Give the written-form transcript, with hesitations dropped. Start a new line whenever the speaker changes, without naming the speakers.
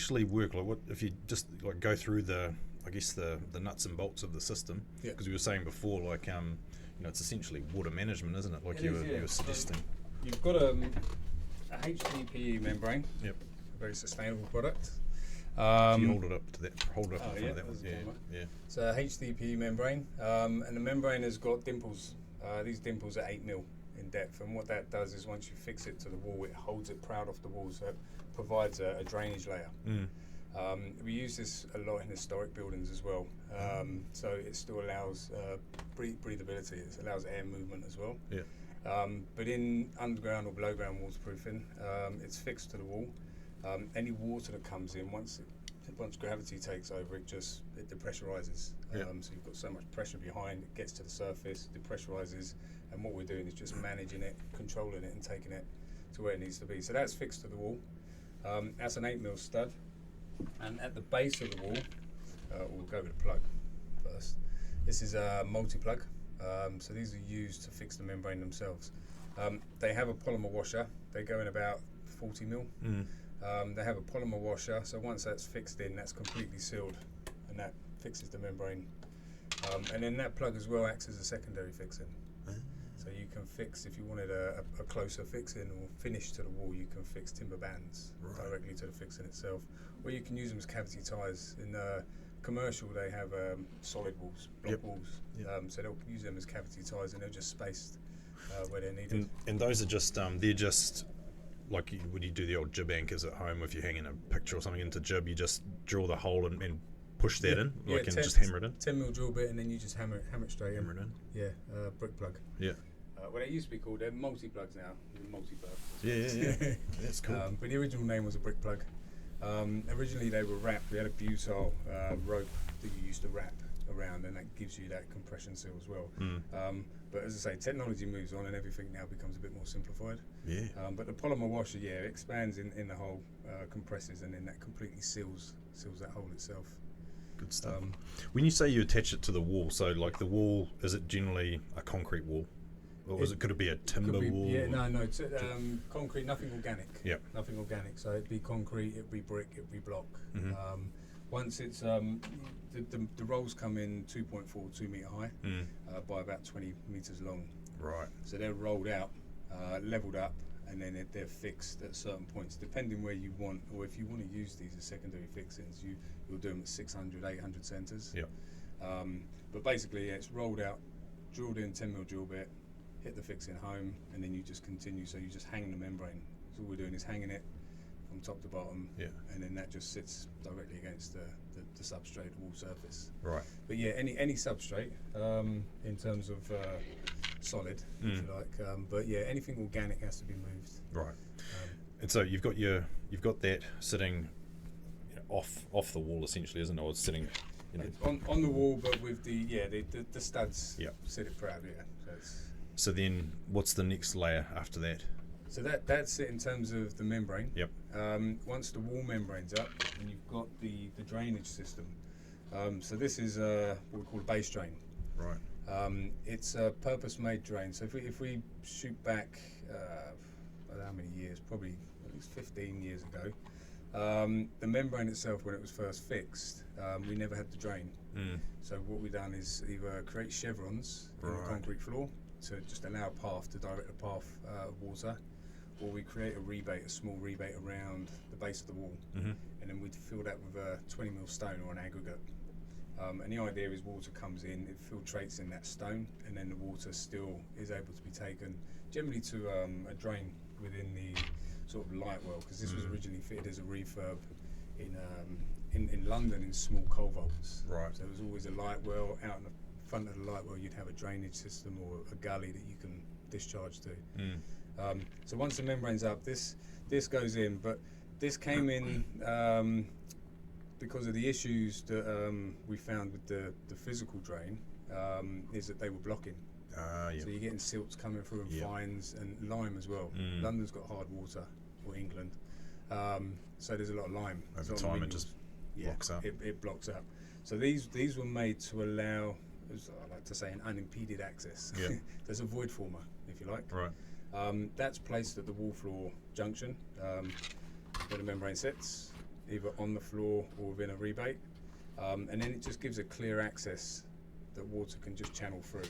actually work? Like, what if you just like go through the nuts and bolts of the system? Because we were saying before, like it's essentially water management, isn't it? Like you were suggesting.
So you've got a HDPE membrane.
Yep.
A very sustainable product.
If you hold it up to that. Hold it up in front of that one. Yeah.
So HDPE membrane, and the membrane has got dimples. These dimples are 8 mil in depth, and what that does is once you fix it to the wall, it holds it proud off the wall, so it provides a drainage layer. We use this a lot in historic buildings as well, so it still allows breathability. It allows air movement as well.
Yeah.
But in underground or below ground waterproofing, it's fixed to the wall. Any water that comes in, once gravity takes over, it depressurizes. So you've got so much pressure behind, it gets to the surface, depressurizes, and what we're doing is just managing it, controlling it, and taking it to where it needs to be. So that's fixed to the wall. That's an 8 mil stud, and at the base of the wall, we'll go with the plug first. This is a multi-plug. So these are used to fix the membrane themselves. They have a polymer washer. They go in about 40 mil. They have a polymer washer, so once that's fixed in, that's completely sealed, and that fixes the membrane. And then that plug as well acts as a secondary fixing. So you can fix, if you wanted a closer fixing or finish to the wall, you can fix timber bands directly to the fixing itself, or you can use them as cavity ties. In commercial, they have solid walls, block walls, so they'll use them as cavity ties, and they're just spaced where they're needed.
And those are just they're just like when you do the old jib anchors at home, if you're hanging a picture or something into jib, you just drill the hole and push that in, and just hammer it in.
10 mil drill bit, and then you just hammer it straight in.
Hammer it in.
Yeah, brick plug.
Yeah.
Well, they used to be called, they're multi-plugs now. Multi-plug.
Yeah. That's cool.
But the original name was a brick plug. Originally they were wrapped. We had a butyl rope that you used to wrap around, and that gives you that compression seal as well. But as I say, technology moves on, and everything now becomes a bit more simplified.
Yeah.
But the polymer washer, expands in the hole, compresses, and then that completely seals that hole itself.
Good stuff. When you say you attach it to the wall, so like the wall, is it generally a concrete wall? Or could it be a timber wall?
Yeah, no, it's concrete, nothing organic.
Yep.
Nothing organic. So it'd be concrete, it'd be brick, it'd be block. Once it's the rolls come in 2 metre high by about 20 metres long.
Right.
So they're rolled out, levelled up, and then they're fixed at certain points, depending where you want, or if you want to use these as secondary fixings, you'll do them at 600, 800 centres.
Yep.
But basically, it's rolled out, drilled in 10 mil drill bit, hit the fixing home, and then you just continue. So you just hang the membrane. So all we're doing is hanging it from top to bottom, and then that just sits directly against the substrate, the wall surface.
Right.
But yeah, any substrate in terms of solid, if you like. But yeah, anything organic has to be moved.
Right. And so you've got that sitting off the wall essentially, isn't it? Or it's sitting
on the wall, but with the studs sit it proud. Yeah.
So then, what's the next layer after that?
So that's it in terms of the membrane.
Yep.
Once the wall membrane's up, and you've got the drainage system. So this is what we call a base drain.
Right.
It's a purpose-made drain. So if we shoot back, I don't know how many years, probably at least 15 years ago, the membrane itself, when it was first fixed, we never had the drain. So what we've done is either create chevrons in the concrete floor to just allow a path to direct the path of water, or we create a small rebate around the base of the wall, and then we'd fill that with a 20 mil stone or an aggregate. And the idea is water comes in, it filtrates in that stone, and then the water still is able to be taken generally to a drain within the sort of light well, because this was originally fitted as a refurb in London in small coal vaults.
Right.
So there was always a light well. Out in the front of the light well, you'd have a drainage system or a gully that you can discharge to. So once the membrane's up, this goes in, but this came in because of the issues that we found with the physical drain, is that they were blocking. So you're getting silts coming through and fines and lime as well. London's got hard water, or England, so there's a lot of lime.
Over time it just blocks up.
It blocks up. So these were made to allow, as I like to say, an unimpeded access. There's a void former, if you like.
Right.
That's placed at the wall floor junction where the membrane sits. either on the floor or within a rebate, and then it just gives a clear access that water can just channel through.